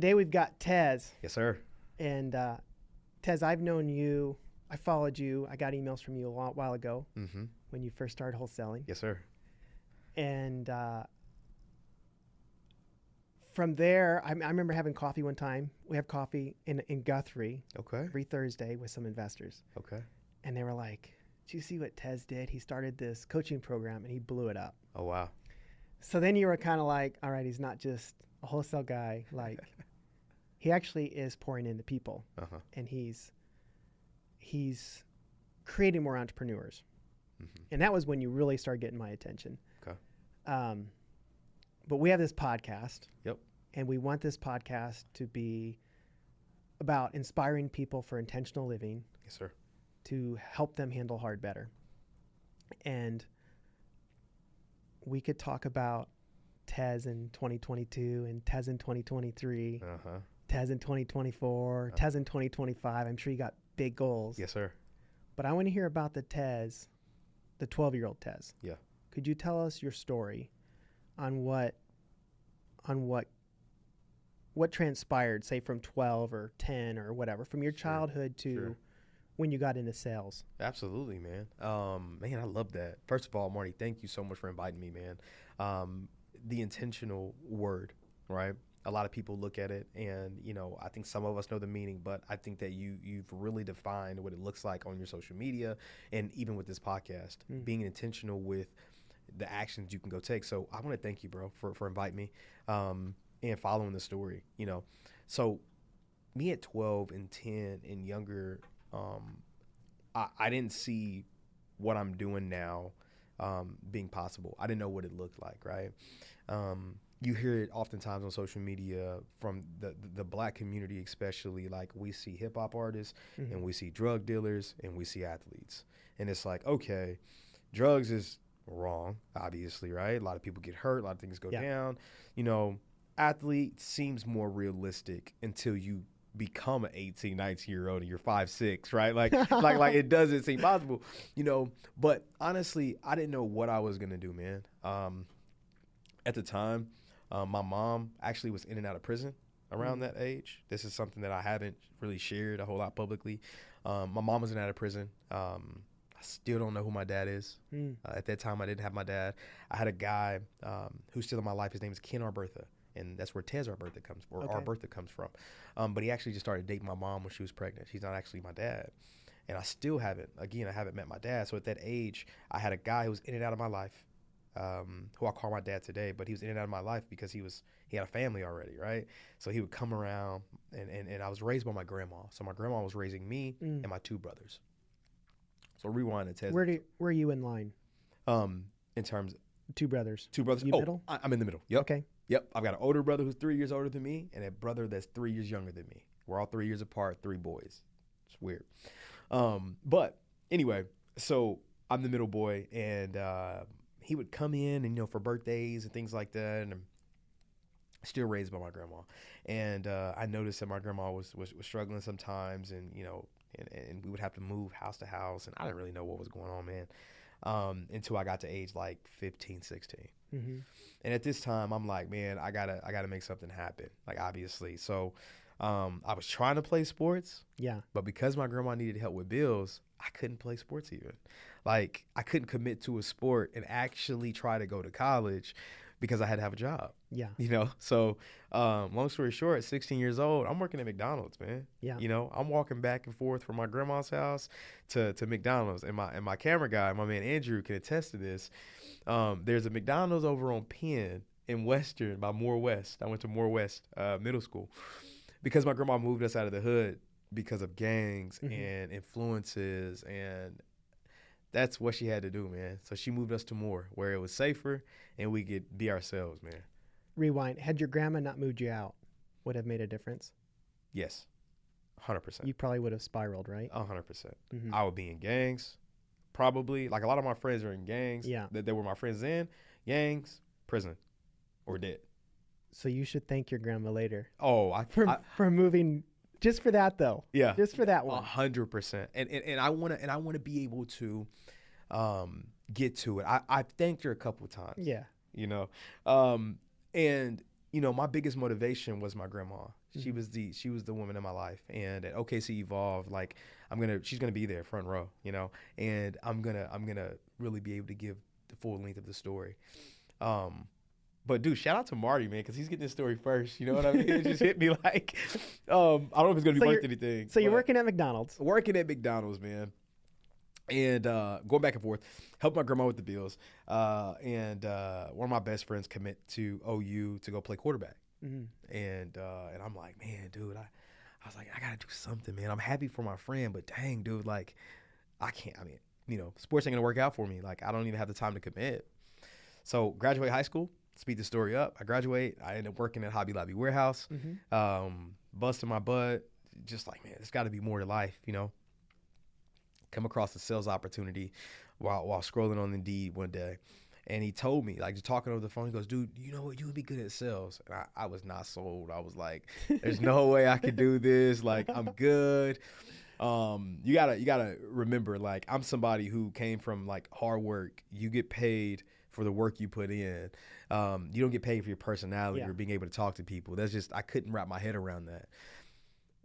Today we've got Tez. Yes, sir. And Tez, I've known you. I followed you. I got emails from you a while ago when you first started wholesaling. Yes, sir. And from there, I remember having coffee one time. We have coffee in Guthrie every Thursday with some investors. Okay. And they were like, did you see what Tez did? He started this coaching program and he blew it up. Oh, wow. So then you were kind of like, all right, he's not just a wholesale guy. Like, he actually is pouring into people. And he's creating more entrepreneurs. And that was when you really started getting my attention. Okay. But we have this podcast. Yep. And we want this podcast to be about inspiring people for intentional living. Yes, sir. To help them handle hard better. And we could talk about Tez in 2022 and Tez in 2023, Tez in 2024, Tez in 2025. I'm sure you got big goals. Yes, sir. But I want to hear about the Tez, the 12-year-old Tez. Yeah. Could you tell us your story on what transpired, say from 12 or 10 or whatever, from your childhood to when you got into sales? Absolutely, man. Man, I love that. First of all, Marty, thank you so much for inviting me, man. The intentional word, right? A lot of people look at it and, I think some of us know the meaning, but I think that you've really defined what it looks like on your social media and even with this podcast, being intentional with the actions you can go take. So I want to thank you, bro, for inviting me and following the story, So me at 12 and 10 and younger, I didn't see what I'm doing now being possible. I didn't know what it looked like, right? You hear it oftentimes on social media from the black community, especially. Like, we see hip hop artists and we see drug dealers and we see athletes. And it's like, okay, drugs is wrong, obviously, right? A lot of people get hurt, a lot of things go down. Athlete seems more realistic until you become an 18, 19-year-old and you're 5'6", right? Like it doesn't seem possible, But honestly, I didn't know what I was gonna do, man. At the time, my mom actually was in and out of prison around that age. This is something that I haven't really shared a whole lot publicly. My mom was in and out of prison. I still don't know who my dad is. At that time, I didn't have my dad. I had a guy who's still in my life. His name is Ken Arbertha. And that's where Tez Arbertha Arbertha comes from. But he actually just started dating my mom when she was pregnant. He's not actually my dad. And I still haven't met my dad. So at that age, I had a guy who was in and out of my life, who I call my dad today, but he was in and out of my life because he had a family already, right? So he would come around, and I was raised by my grandma. So my grandma was raising me and my two brothers. So rewind to Tez. Where are you in line? In terms of two brothers. You middle? I'm in the middle. Yep. Okay. Yep, I've got an older brother who's 3 years older than me and a brother that's 3 years younger than me. We're all 3 years apart, 3 boys. It's weird. But anyway, so I'm the middle boy, and he would come in and, for birthdays and things like that, and I'm still raised by my grandma. And I noticed that my grandma was struggling sometimes, and, and we would have to move house to house, and I didn't really know what was going on, man, until I got to age like 15, 16. And at this time, I'm like, man, I gotta make something happen. Like, obviously. So I was trying to play sports. Yeah. But because my grandma needed help with bills, I couldn't play sports even. Like, I couldn't commit to a sport and actually try to go to college because I had to have a job. Yeah. So long story short, at 16 years old, I'm working at McDonald's, man. Yeah. I'm walking back and forth from my grandma's house to McDonald's. And my camera guy, my man Andrew, can attest to this. There's a McDonald's over on Penn in Western by Moore West. I went to Moore West Middle School because my grandma moved us out of the hood because of gangs and influences, and that's what she had to do, man. So she moved us to Moore, where it was safer and we could be ourselves, man. Rewind. Had your grandma not moved you out, would have made a difference? Yes, 100%. You probably would have spiraled, right? 100%. I would be in gangs, probably. Like, a lot of my friends are in gangs. Yeah. That were my friends in. Gangs, prison, or dead. So you should thank your grandma later. Oh, for moving. Just for that, though. Yeah. Just for that one. 100%. And I wanna be able to get to it. I thanked her a couple of times. Yeah. And you know, my biggest motivation was my grandma. She was the woman in my life. And at OKC Evolve, like she's gonna be there front row, you know, and I'm gonna really be able to give the full length of the story. But dude, shout out to Marty, man, because he's getting this story first. You know what I mean? It just hit me like, I don't know if it's gonna be worth anything. So you're working at McDonald's. Working at McDonald's, man. And going back and forth, help my grandma with the bills. And one of my best friends commit to OU to go play quarterback. And I'm like, man, dude, I was like, I gotta do something, man. I'm happy for my friend, but dang, dude, like, I can't. I mean, you know, sports ain't gonna work out for me. Like, I don't even have the time to commit. So graduate high school. Speed the story up. I graduate. I end up working at Hobby Lobby warehouse, busting my butt. Just like, man, there's got to be more to life, you know. Come across a sales opportunity while scrolling on Indeed one day. And he told me, like, just talking over the phone, he goes, dude, you know what? You would be good at sales. And I was not sold. I was like, there's no way I could do this. Like, I'm good. You gotta remember, like, I'm somebody who came from, like, hard work. You get paid for the work you put in. You don't get paid for your personality or being able to talk to people. That's just, I couldn't wrap my head around that.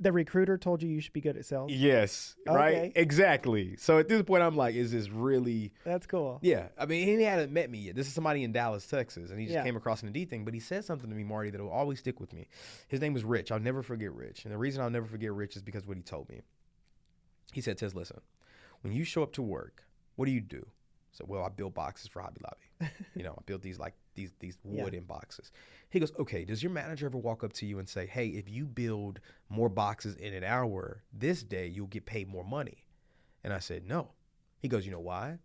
The recruiter told you should be good at sales? Yes, okay. Right? Exactly. So at this point, I'm like, is this really? That's cool. Yeah. I mean, he hadn't met me yet. This is somebody in Dallas, Texas, and he just came across an Indeed thing. But he said something to me, Marty, that will always stick with me. His name was Rich. I'll never forget Rich. And the reason I'll never forget Rich is because what he told me. He said, Tez, listen, when you show up to work, what do you do? So, well, I build boxes for Hobby Lobby. You know, I build these wooden boxes. He goes, okay, does your manager ever walk up to you and say, hey, if you build more boxes in an hour this day, you'll get paid more money? And I said, no. He goes, you know why?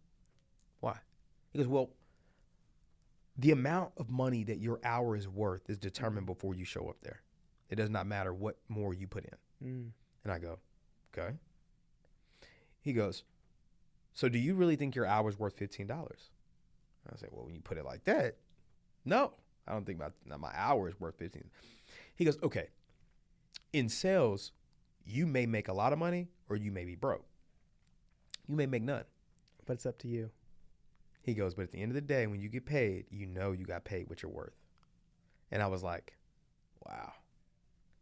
Why? He goes, well, the amount of money that your hour is worth is determined before you show up there. It does not matter what more you put in. And I go, okay. He goes, so do you really think your hour is worth $15? I say, well, when you put it like that, no, I don't think my hour is worth $15. He goes, okay, in sales, you may make a lot of money or you may be broke. You may make none. But it's up to you. He goes, but at the end of the day, when you get paid, you know you got paid what you're worth. And I was like, wow.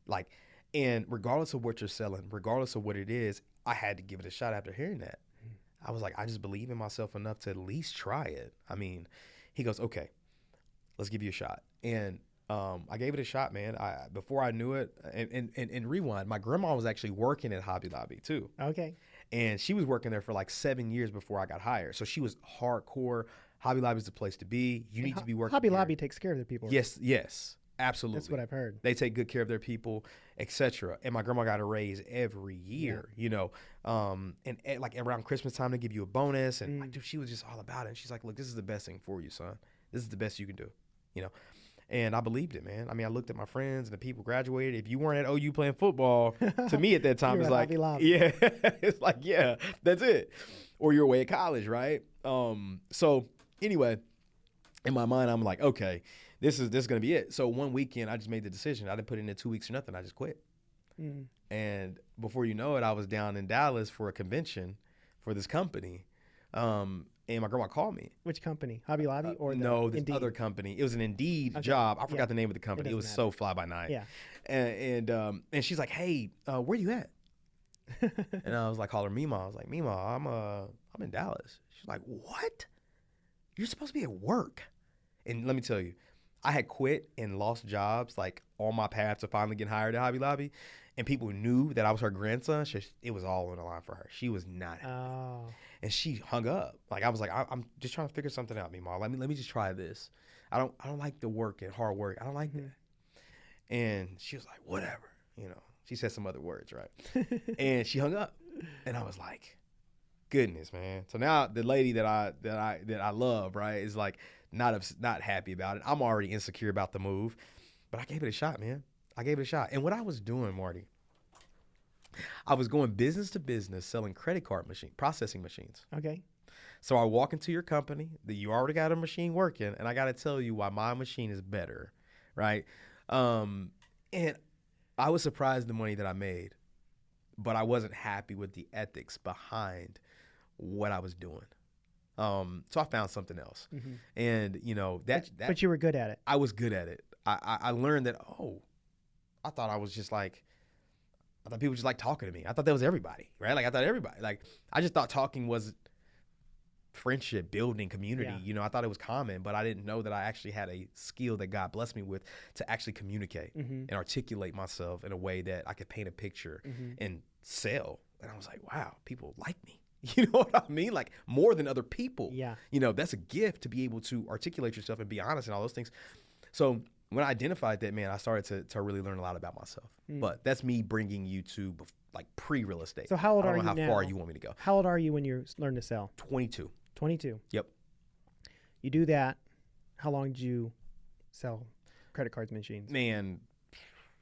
Like, and regardless of what you're selling, regardless of what it is, I had to give it a shot after hearing that. I was like, I just believe in myself enough to at least try it. I mean, he goes, okay, let's give you a shot. And I gave it a shot, man. Before I knew it, and rewind, my grandma was actually working at Hobby Lobby too. Okay. And she was working there for like 7 years before I got hired. So she was hardcore. Hobby Lobby is the place to be. You need to be working Hobby here. Lobby takes care of their people. Yes. Absolutely. That's what I've heard. They take good care of their people, etc. And my grandma got a raise every year, you know. And like around Christmas time, they give you a bonus. And like, dude, she was just all about it. And she's like, look, this is the best thing for you, son. This is the best you can do, you know. And I believed it, man. I mean, I looked at my friends and the people graduated. If you weren't at OU playing football, to me at that time, it's like, yeah, it's like, yeah, that's it. Or you're away at college, right? So anyway, in my mind, I'm like, okay, this is going to be it. So one weekend, I just made the decision. I didn't put in the 2 weeks or nothing. I just quit. And before you know it, I was down in Dallas for a convention for this company. And my grandma called me. Which company? Hobby Lobby or no, this Indeed? Other company. It was an Indeed job. I forgot the name of the company. It was matter. So fly by night. Yeah. And she's like, hey, where you at? And I was like, call her Mima. I was like, Mima, I'm in Dallas. She's like, what? You're supposed to be at work. And let me tell you, I had quit and lost jobs like on my path to finally getting hired at Hobby Lobby. And people knew that I was her grandson. It was all on the line for her. She was not happy. Oh. And she hung up. Like I was like, I'm just trying to figure something out, Mima. Let me just try this. I don't like the work and hard work. I don't like that. And she was like, whatever. You know, she said some other words, right? And she hung up. And I was like, goodness, man. So now the lady that I love, right, is like not happy about it. I'm already insecure about the move, but I gave it a shot, man. I gave it a shot. And what I was doing, Marty, I was going business to business selling credit card processing machines. Okay. So I walk into your company that you already got a machine working, and I got to tell you why my machine is better, right? And I was surprised the money that I made, but I wasn't happy with the ethics behind what I was doing. So I found something else. And, you know, that. But you were good at it. I was good at it. I learned that, I thought people just like talking to me. I thought that was everybody, right? Like I thought everybody, like I just thought talking was friendship, building community. I thought it was common, but I didn't know that I actually had a skill that God blessed me with to actually communicate and articulate myself in a way that I could paint a picture and sell. And I was like, wow, people like me. You know what I mean? Like more than other people. Yeah. That's a gift to be able to articulate yourself and be honest and all those things. So when I identified that, man, I started to really learn a lot about myself. But that's me bringing you to like pre-real estate. So how old are you now? I don't know how far you want me to go. How old are you when you learn to sell? 22. 22. Yep. You do that. How long did you sell credit cards machines? Man,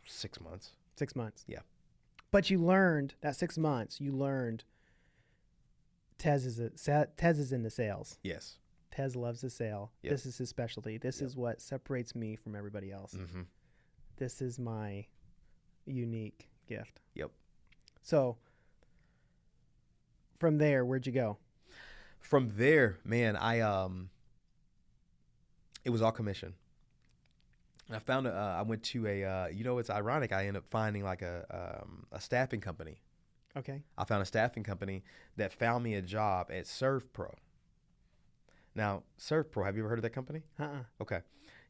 6 months. 6 months. Yeah. But you learned that 6 months. You learned Tez is in the sales. Yes. Tez loves to sell. Yep. This is his specialty. This is what separates me from everybody else. This is my unique gift. Yep. So from there, where'd you go? From there, man, it was all commission. And I found I went to it's ironic. I ended up finding like a staffing company. Okay. I found a staffing company that found me a job at ServPro. Now, ServPro, have you ever heard of that company? Okay.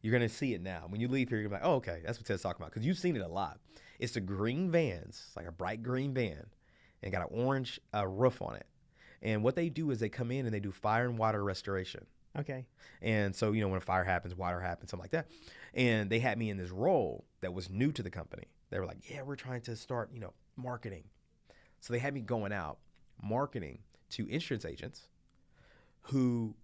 You're going to see it now. When you leave here, you're going to be like, oh, okay, that's what Ted's talking about. Because you've seen it a lot. It's the green vans. It's like a bright green van. And got an orange roof on it. And what they do is they come in and they do fire and water restoration. Okay. And so, when a fire happens, water happens, something like that. And they had me in this role that was new to the company. They were like, yeah, we're trying to start, marketing. So they had me going out marketing to insurance agents who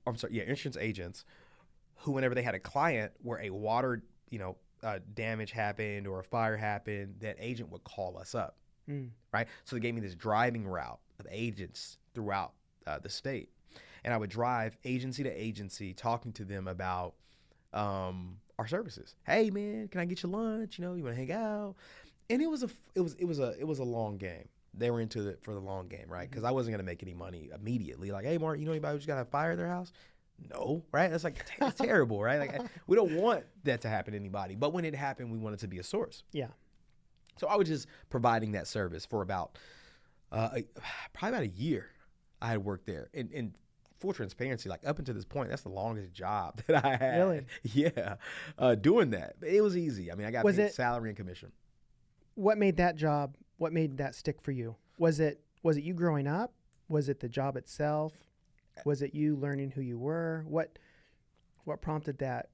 whenever they had a client where a water, damage happened or a fire happened, that agent would call us up. Right. So they gave me this driving route of agents throughout the state. And I would drive agency to agency talking to them about our services. Hey man, can I get you lunch? You want to hang out? And it was a long game. They were into it for the long game, right? Because I wasn't going to make any money immediately. Like, hey, Mark, anybody who's got a fire at their house? No, right? That's like it's terrible, right? Like we don't want that to happen to anybody. But when it happened, we wanted to be a source. Yeah. So I was just providing that service for about probably about a year. I had worked there. And full transparency, like up until this point, that's the longest job that I had. Really? Yeah. Doing that. It was easy. I mean, I got paid salary and commission. What made that stick for you? Was it you growing up? Was it the job itself? Was it you learning who you were? What prompted that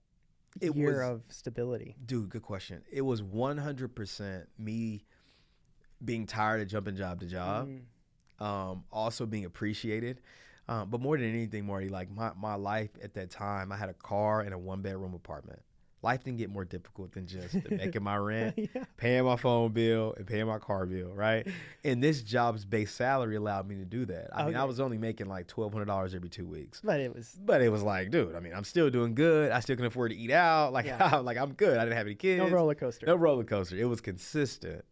year of stability? Dude, good question. It was 100% me being tired of jumping job to job, also being appreciated. But more than anything, Marty, like my life at that time, I had a car and a 1-bedroom apartment. Life didn't get more difficult than just making my rent, paying my phone bill, and paying my car bill, right? And this job's base salary allowed me to do that. I mean, I was only making like $1,200 every 2 weeks. But it was like, dude, I mean, I'm still doing good. I still can afford to eat out. Like, I'm good. I didn't have any kids. No roller coaster. It was consistent,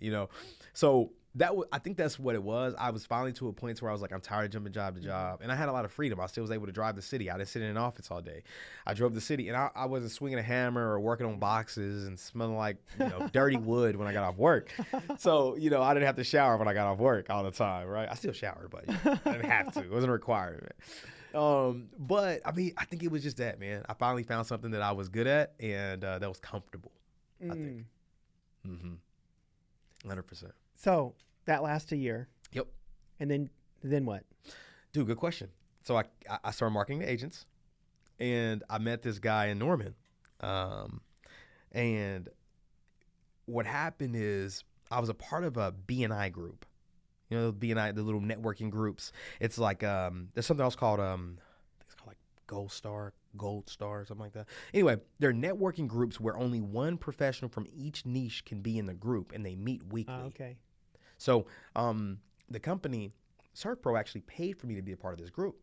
So I think that's what it was. I was finally to a point where I was like, I'm tired of jumping job to job. And I had a lot of freedom. I still was able to drive the city. I didn't sit in an office all day. I drove the city, and I wasn't swinging a hammer or working on boxes and smelling like, dirty wood when I got off work. So, I didn't have to shower when I got off work all the time, right? I still showered, but I didn't have to. It wasn't a requirement. But, I mean, I think it was just that, man. I finally found something that I was good at and that was comfortable, I think. 100%. So that lasts a year. Yep. And then what? Dude, good question. So I started marketing to agents, and I met this guy in Norman. And what happened is I was a part of a BNI group. BNI, the little networking groups. It's like there's something else called I think it's called like Gold Star, something like that. Anyway, they're networking groups where only one professional from each niche can be in the group, and they meet weekly. Okay. So the company, ServPro, actually paid for me to be a part of this group.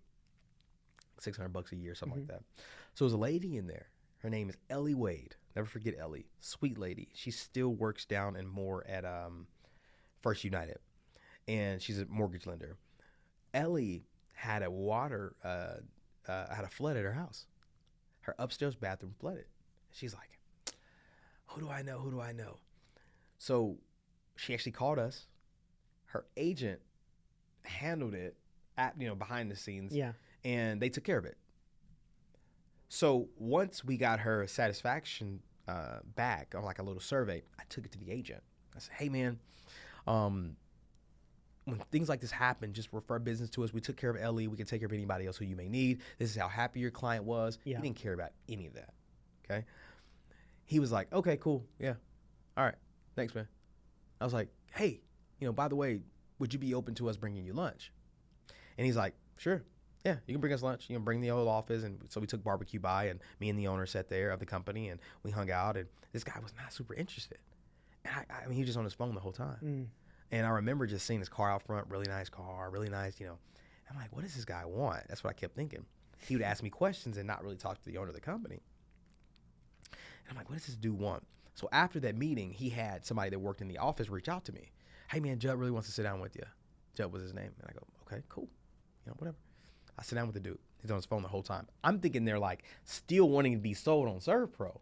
$600 a year, something like that. So there's a lady in there. Her name is Ellie Wade. Never forget Ellie. Sweet lady. She still works down in Moore at First United. And she's a mortgage lender. Ellie had a flood at her house. Her upstairs bathroom flooded. She's like, who do I know? Who do I know? So she actually called us. Her agent handled it behind the scenes. Yeah. And they took care of it. So once we got her satisfaction back on like a little survey, I took it to the agent. I said, hey, man, when things like this happen, just refer business to us. We took care of Ellie. We can take care of anybody else who you may need. This is how happy your client was. Yeah. He didn't care about any of that. Okay. He was like, okay, cool. Yeah. All right. Thanks, man. I was like, hey, by the way, would you be open to us bringing you lunch? And he's like, sure. Yeah, you can bring us lunch. Bring the old office. And so we took barbecue by, and me and the owner sat there of the company, and we hung out. And this guy was not super interested. And I mean, he was just on his phone the whole time. And I remember just seeing his car out front, really nice car, really nice, I'm like, what does this guy want? That's what I kept thinking. He would ask me questions and not really talk to the owner of the company. And I'm like, what does this dude want? So after that meeting, he had somebody that worked in the office reach out to me. Hey, man, Judd really wants to sit down with you. Judd was his name. And I go, okay, cool. Whatever. I sit down with the dude. He's on his phone the whole time. I'm thinking they're like still wanting to be sold on ServPro.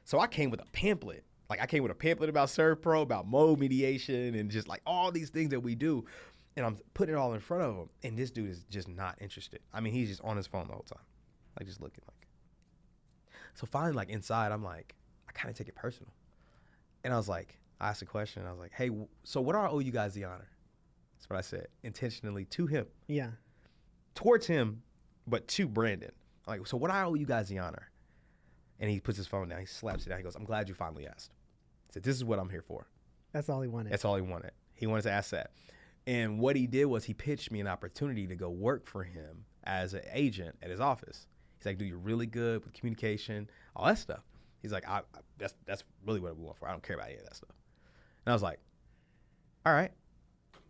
So I came with a pamphlet. Like I came with a pamphlet about ServPro, about mode mediation, and just like all these things that we do. And I'm putting it all in front of him. And this dude is just not interested. I mean, he's just on his phone the whole time. Like just looking like. So finally, like inside, I'm like, I kind of take it personal. And I asked a question. I was like, hey, so what do I owe you guys the honor? That's what I said, intentionally to him. Yeah. Towards him, but to Brandon. Like, so what do I owe you guys the honor? And he puts his phone down. He slaps it down. He goes, I'm glad you finally asked. He said, this is what I'm here for. That's all he wanted. That's all he wanted. He wanted to ask that. And what he did was he pitched me an opportunity to go work for him as an agent at his office. He's like, dude, you're really good with communication, all that stuff. He's like, that's really what we want for. I don't care about any of that stuff. And I was like, all right,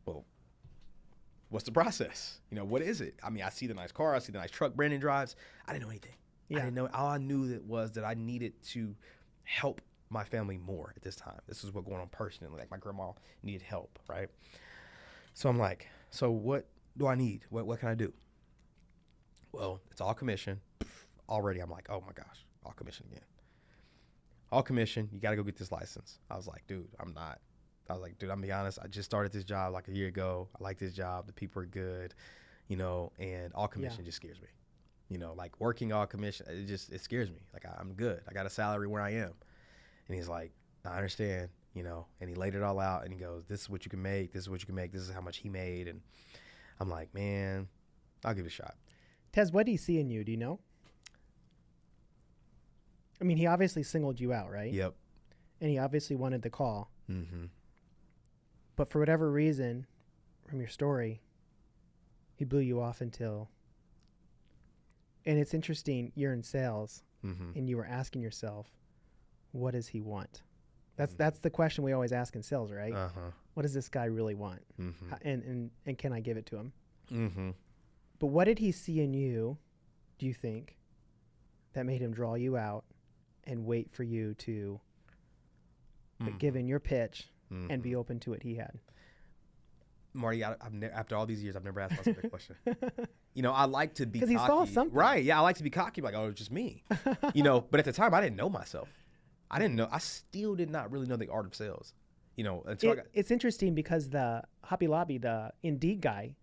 well, what's the process? What is it? I mean, I see the nice car. I see the nice truck Brandon drives. I didn't know anything. Yeah. I didn't know. All I knew was that I needed to help my family more at this time. This is what's going on personally. Like my grandma needed help, right? So I'm like, so what do I need? What can I do? Well, it's all commission. Already I'm like, oh my gosh, all commission again. All commission. You got to go get this license. I was like, dude, I'm not. I was like, dude, I'm gonna be honest. I just started this job like a year ago. I like this job. The people are good, and all commission just scares me. Like working all commission, it scares me. Like I'm good. I got a salary where I am. And he's like, I understand, and he laid it all out and he goes, this is what you can make. This is what you can make. This is how much he made. And I'm like, man, I'll give it a shot. Tez, what did he see in you? Do you know? I mean, he obviously singled you out, right? Yep. And he obviously wanted the call. Mm-hmm. But for whatever reason, from your story, he blew you off until... And it's interesting, you're in sales, and you were asking yourself, what does he want? That's the question we always ask in sales, right? Uh-huh. What does this guy really want? Mm-hmm. And can I give it to him? Mm-hmm. But what did he see in you, do you think, that made him draw you out and wait for you to give in your pitch and be open to what he had? Marty, after all these years, I've never asked myself that question. I like to be cocky. Because he saw something. Right, yeah, I like to be cocky, like, oh, it's just me. But at the time, I didn't know myself. I still did not really know the art of sales. It's interesting because the Hobby Lobby, the Indeed guy,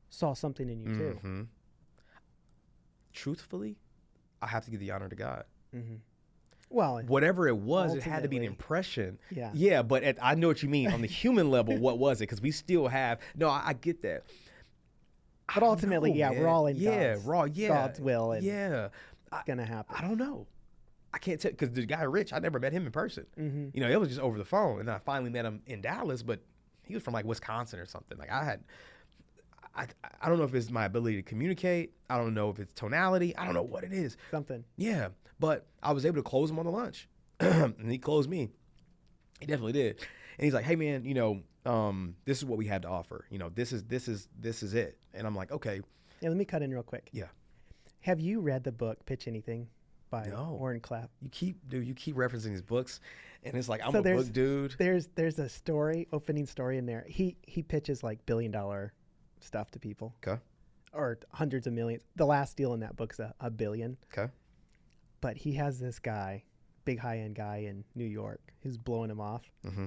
saw something in you too. Truthfully, I have to give the honor to God. Mm-hmm. Well, whatever it was, it had to be an impression. Yeah, but I know what you mean. On the human level, what was it? Because we still have... No, I get that. But ultimately, we're all in God's will. And it's going to happen. I don't know. I can't tell, because the guy Rich, I never met him in person. Mm-hmm. It was just over the phone. And then I finally met him in Dallas, but he was from like Wisconsin or something. Like I don't know if it's my ability to communicate. I don't know if it's tonality. I don't know what it is. Something. Yeah. But I was able to close him on the lunch. And he closed me. He definitely did. And he's like, hey man, this is what we had to offer. This is it. And I'm like, okay. Yeah, let me cut in real quick. Yeah. Have you read the book Pitch Anything by Warren Clapp? You keep referencing his books, and it's like, I'm a book dude. There's a opening story in there. He pitches like $1 billion stuff to people. Okay. Or hundreds of millions. The last deal in that book's $1 billion. Okay. But he has this guy big high-end guy in New York who's blowing him off. Mm-hmm.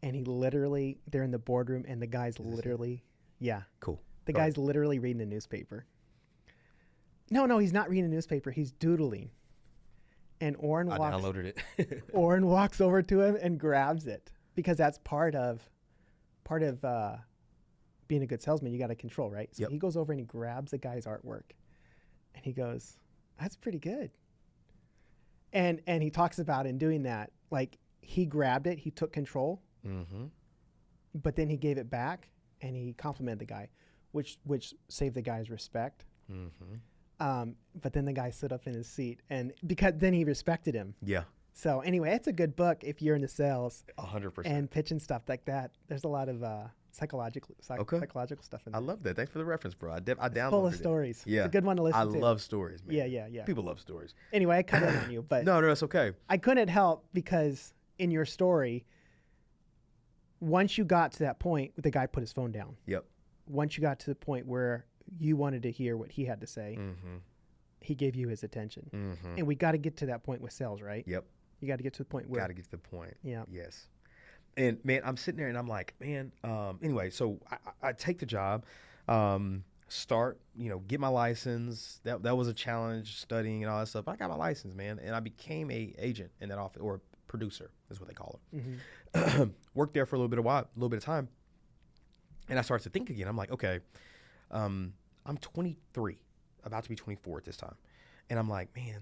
And he literally, they're in the boardroom, and the guy's literally, Cool. The guy's literally reading the newspaper. No, he's not reading a newspaper. He's doodling. And Orrin downloaded it. Orrin walks over to him and grabs it because that's part of being a good salesman. You got to control, right? So he goes over and he grabs the guy's artwork, and he goes, "That's pretty good." And he talks about in doing that, like he grabbed it, he took control, but then he gave it back and he complimented the guy, which saved the guy's respect. But then the guy stood up in his seat, and because then he respected him. Yeah. So anyway, it's a good book if you're into sales. 100%. And pitching stuff like that. There's a lot of psychological stuff in there. I love that. Thanks for the reference, bro. I downloaded full of stories. Yeah. It's a good one to listen to. I love stories, man. Yeah. People love stories. Anyway, I cut in on you, but No, that's okay. I couldn't help because in your story, once you got to that point, the guy put his phone down. Yep. Once you got to the point where you wanted to hear what he had to say, he gave you his attention. And we got to get to that point with sales, right? Yep. You got to get to the point where... Got to get to the point. Yeah. Yes. And, man, I'm sitting there and I'm like, man, anyway, so I take the job, start, get my license. That was a challenge, studying and all that stuff. But I got my license, man, and I became a agent in that office, or producer is what they call it. Worked there for a little bit of time. And I started to think again. I'm like, okay, I'm 23, about to be 24 at this time. And I'm like, man,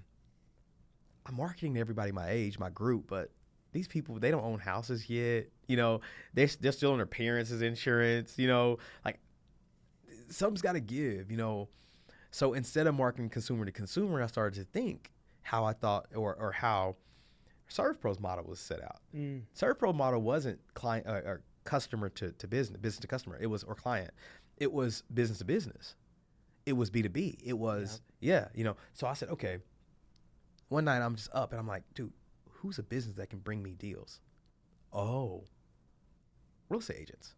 I'm marketing to everybody my age, my group, but these people, they don't own houses yet. They're still on their parents' insurance, like something's got to give, So instead of marketing consumer to consumer, I started to think how I thought or how ServPro's model was set out. ServPro model wasn't client or customer to business to customer. It was, or client. It was business to business. It was B2B. It was, So I said, okay. One night I'm just up and I'm like, dude, who's a business that can bring me deals? Oh, real estate agents.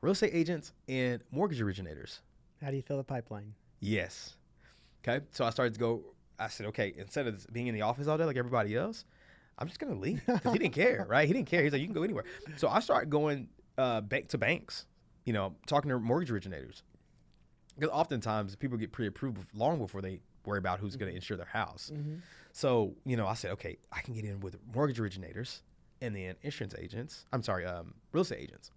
Real estate agents and mortgage originators. How do you fill the pipeline? Yes. Okay. So I started to go, I said, okay, instead of being in the office all day like everybody else, I'm just going to leave. Because he didn't care, right? He didn't care. He's like, you can go anywhere. So I started going back to banks, talking to mortgage originators. Because oftentimes people get pre-approved long before they worry about who's going to insure their house. So, I said, okay, I can get in with mortgage originators and then insurance agents. Real estate agents.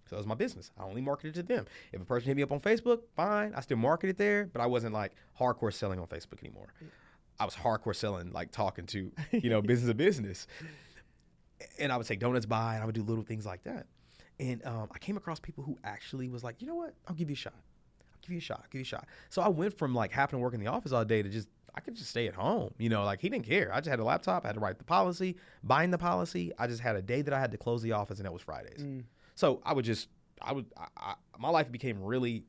So that was my business. I only marketed to them. If a person hit me up on Facebook, fine. I still marketed there, but I wasn't like hardcore selling on Facebook anymore. I was hardcore selling, like talking to, business to business. And I would say donuts buy, and I would do little things like that. And I came across people who actually was like, you know what? I'll give you a shot. Give you a shot. So I went from like having to work in the office all day to I could just stay at home. Like he didn't care. I just had a laptop. I had to write the policy, bind the policy. I just had a day that I had to close the office, and that was Fridays. So my life became really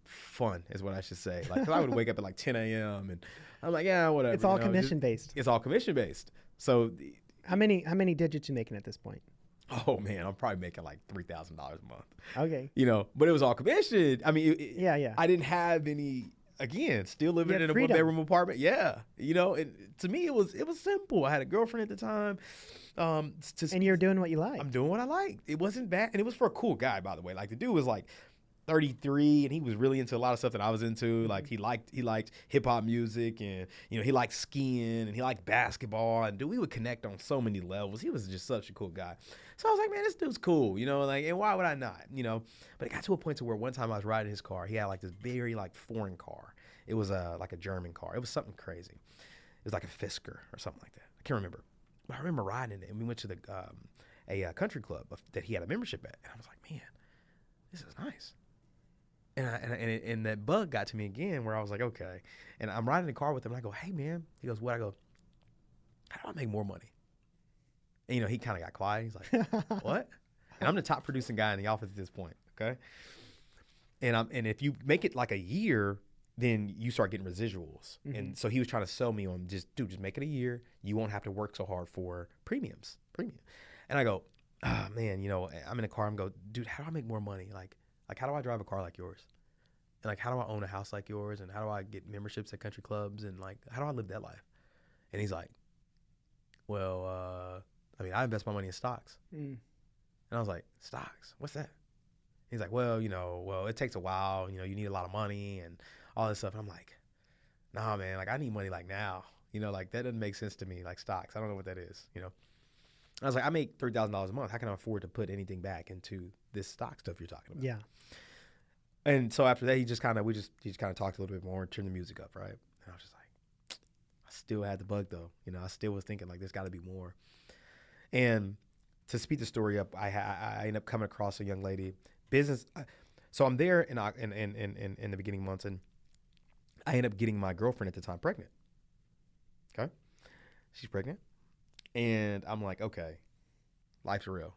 fun is what I should say. Like, 'cause I would wake up at like 10 a.m. and I'm like, yeah, whatever. It's all commission based. It's all commission based. So how many digits you making at this point? Oh man, I'm probably making like $3,000 a month. Okay. But it was all commission. I mean, yeah. I didn't have any. Again, still living in a freedom. 1-bedroom apartment. Yeah, and to me it was simple. I had a girlfriend at the time. And you're doing what you like. I'm doing what I like. It wasn't bad, and it was for a cool guy, by the way. Like the dude was like 33, and he was really into a lot of stuff that I was into. Like he liked hip hop music, and he liked skiing, and he liked basketball, and dude, we would connect on so many levels. He was just such a cool guy. So I was like, man, this dude's cool, and why would I not, But it got to a point to where one time I was riding his car. He had like this very like foreign car. It was like a German car. It was something crazy. It was like a Fisker or something like that. I can't remember. But I remember riding it, and we went to a country club that he had a membership at, and I was like, man, this is nice. And that bug got to me again, where I was like, okay. And I'm riding the car with him, and I go, hey man. He goes, what? I go, how do I make more money? And he kind of got quiet. He's like, what? And I'm the top producing guy in the office at this point, okay? And if you make it like a year, then you start getting residuals. And so he was trying to sell me on just make it a year. You won't have to work so hard for premium. And I go, oh man, I'm in a car. I'm go, dude, how do I make more money? Like how do I drive a car like yours? And like, how do I own a house like yours? And how do I get memberships at country clubs? And like, how do I live that life? And he's like, well, I invest my money in stocks. And I was like, stocks? What's that? He's like, well, it takes a while. You need a lot of money and all this stuff. And I'm like, nah, man, like I need money like now. Like that doesn't make sense to me, like stocks. I don't know what that is, I was like, I make $3,000 a month. How can I afford to put anything back into this stock stuff you're talking about? Yeah. And so after that, he just kind of talked a little bit more and turned the music up, right? And I was just like, I still had the bug though. I still was thinking like, there's got to be more. And to speed the story up, I ended up coming across a young lady, business. So I'm there in the beginning months, and I ended up getting my girlfriend at the time pregnant. Okay, she's pregnant, and I'm like, okay, life's real.